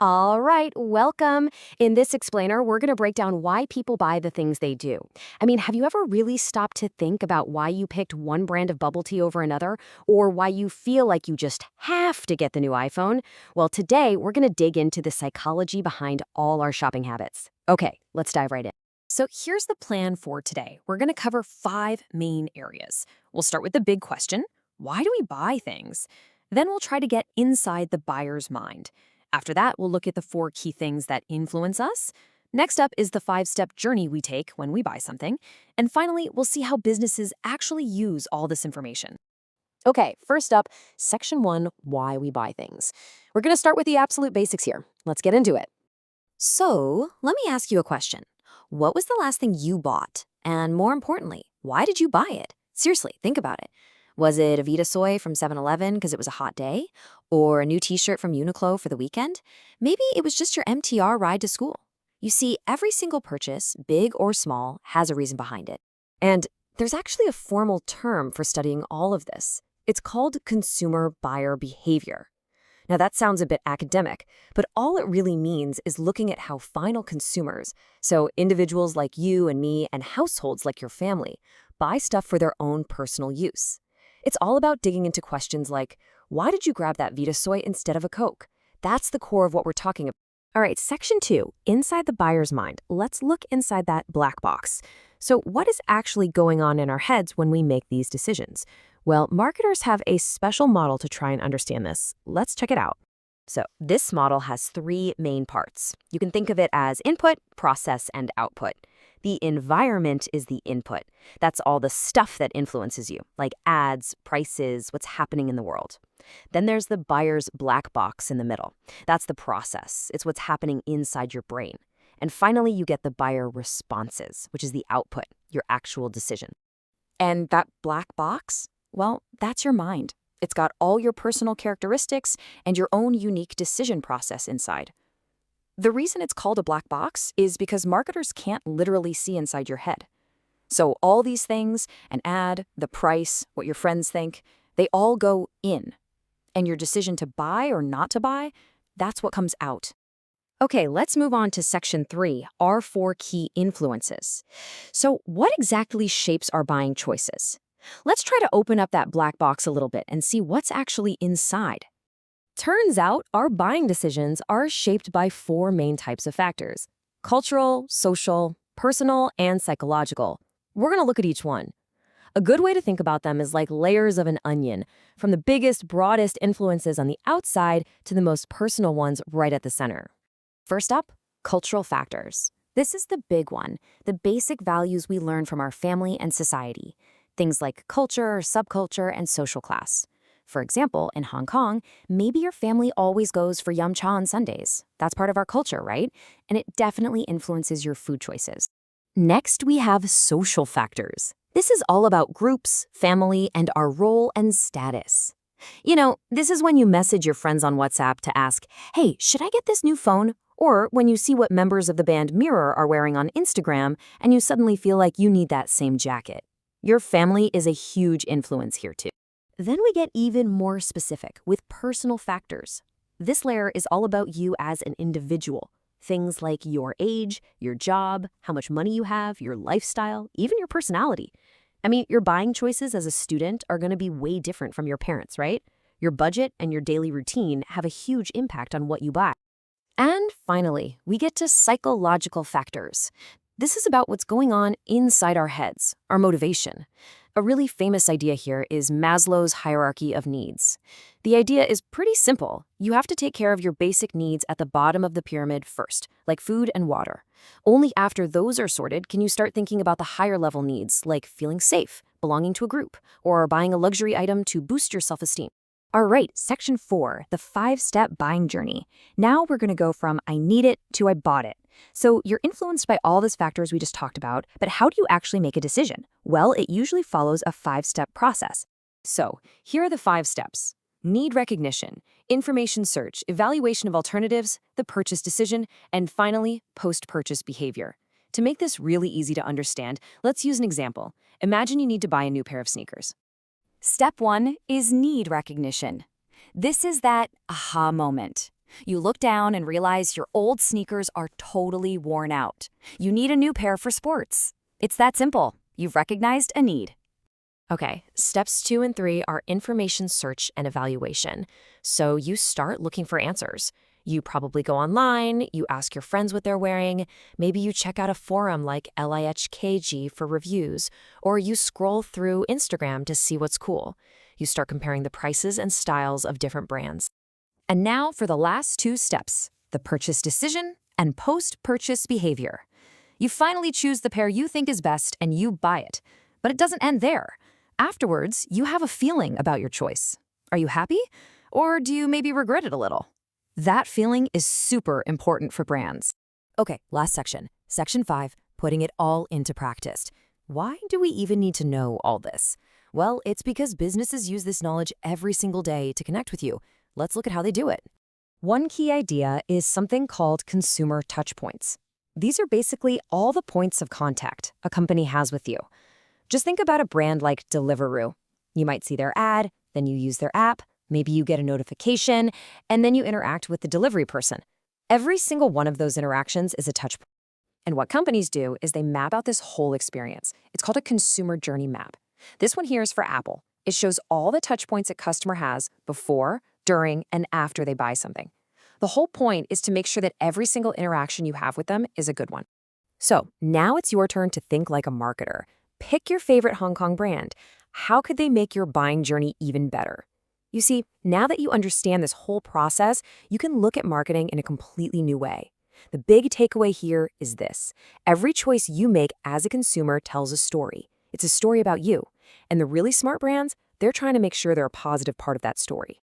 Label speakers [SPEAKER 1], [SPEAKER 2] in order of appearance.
[SPEAKER 1] All right, welcome. In this explainer, we're going to break down why people buy the things they do. I mean, have you ever really stopped to think about why you picked one brand of bubble tea over another, or why you feel like you just have to get the new iPhone? Well, today we're going to dig into the psychology behind all our shopping habits. Okay, let's dive right in. So here's the plan for today. We're going to cover 5 main areas. We'll start with the big question: why do we buy things? Then we'll try to get inside the buyer's mind. After that, we'll look at the 4 key things that influence us. Next up is the 5-step journey we take when we buy something. And finally, we'll see how businesses actually use all this information. Okay, first up, section 1, why we buy things. We're going to start with the absolute basics here. Let's get into it. So, let me ask you a question. What was the last thing you bought? And more importantly, why did you buy it? Seriously, think about it. Was it a Vita Soy from 7-Eleven because it was a hot day? Or a new t-shirt from Uniqlo for the weekend? Maybe it was just your MTR ride to school. You see, every single purchase, big or small, has a reason behind it. And there's actually a formal term for studying all of this. It's called consumer buyer behavior. Now that sounds a bit academic, but all it really means is looking at how final consumers, so individuals like you and me and households like your family, buy stuff for their own personal use. It's all about digging into questions like, why did you grab that Vita Soy instead of a Coke? That's the core of what we're talking about. All right, section 2, inside the buyer's mind. Let's look inside that black box. So what is actually going on in our heads when we make these decisions? Well, marketers have a special model to try and understand this. Let's check it out. So this model has 3 main parts. You can think of it as input, process, and output. The environment is the input. That's all the stuff that influences you, like ads, prices, what's happening in the world. Then there's the buyer's black box in the middle. That's the process. It's what's happening inside your brain. And finally, you get the buyer responses, which is the output, your actual decision. And that black box? Well, that's your mind. It's got all your personal characteristics and your own unique decision process inside. The reason it's called a black box is because marketers can't literally see inside your head. So all these things, an ad, the price, what your friends think, they all go in. And your decision to buy or not to buy, that's what comes out. Okay, let's move on to section 3, our 4 key influences. So what exactly shapes our buying choices? Let's try to open up that black box a little bit and see what's actually inside. Turns out, our buying decisions are shaped by 4 main types of factors: cultural, social, personal, and psychological. We're going to look at each one. A good way to think about them is like layers of an onion, from the biggest, broadest influences on the outside to the most personal ones right at the center. First up, cultural factors. This is the big one, the basic values we learn from our family and society. Things like culture, subculture, and social class. For example, in Hong Kong, maybe your family always goes for yum cha on Sundays. That's part of our culture, right? And it definitely influences your food choices. Next, we have social factors. This is all about groups, family, and our role and status. You know, this is when you message your friends on WhatsApp to ask, hey, should I get this new phone? Or when you see what members of the band Mirror are wearing on Instagram and you suddenly feel like you need that same jacket. Your family is a huge influence here too. Then we get even more specific with personal factors. This layer is all about you as an individual. Things like your age, your job, how much money you have, your lifestyle, even your personality. I mean, your buying choices as a student are going to be way different from your parents, right? Your budget and your daily routine have a huge impact on what you buy. And finally, we get to psychological factors. This is about what's going on inside our heads, our motivation. A really famous idea here is Maslow's hierarchy of needs. The idea is pretty simple. You have to take care of your basic needs at the bottom of the pyramid first, like food and water. Only after those are sorted can you start thinking about the higher level needs, like feeling safe, belonging to a group, or buying a luxury item to boost your self-esteem. All right, section 4, the 5-step buying journey. Now we're going to go from I need it to I bought it. So you're influenced by all these factors we just talked about, but how do you actually make a decision? Well, it usually follows a 5-step process. So here are the 5 steps. Need recognition, information search, evaluation of alternatives, the purchase decision, and finally, post-purchase behavior. To make this really easy to understand, let's use an example. Imagine you need to buy a new pair of sneakers. Step 1 is need recognition. This is that aha moment.
[SPEAKER 2] You look down and realize your old sneakers are totally worn out. You need a new pair for sports. It's that simple. You've recognized a need.
[SPEAKER 1] Okay, steps 2 and 3 are information search and evaluation. So you start looking for answers. You probably go online, you ask your friends what they're wearing, maybe you check out a forum like LIHKG for reviews, or you scroll through Instagram to see what's cool. You start comparing the prices and styles of different brands. And now for the last 2 steps, the purchase decision and post-purchase behavior. You finally choose the pair you think is best and you buy it. But it doesn't end there. Afterwards, you have a feeling about your choice. Are you happy? Or do you maybe regret it a little? That feeling is super important for brands. Okay, last section. Section 5, putting it all into practice. Why do we even need to know all this? Well, it's because businesses use this knowledge every single day to connect with you. Let's look at how they do it. One key idea is something called consumer touchpoints. These are basically all the points of contact a company has with you. Just think about a brand like Deliveroo. You might see their ad, then you use their app, maybe you get a notification, and then you interact with the delivery person. Every single one of those interactions is a touch point. And what companies do is they map out this whole experience. It's called a consumer journey map. This one here is for Apple. It shows all the touch points a customer has before, during, and after they buy something. The whole point is to make sure that every single interaction you have with them is a good one. So now it's your turn to think like a marketer. Pick your favorite Hong Kong brand. How could they make your buying journey even better? You see, now that you understand this whole process, you can look at marketing in a completely new way. The big takeaway here is this. Every choice you make as a consumer tells a story. It's a story about you. And the really smart brands, they're trying to make sure they're a positive part of that story.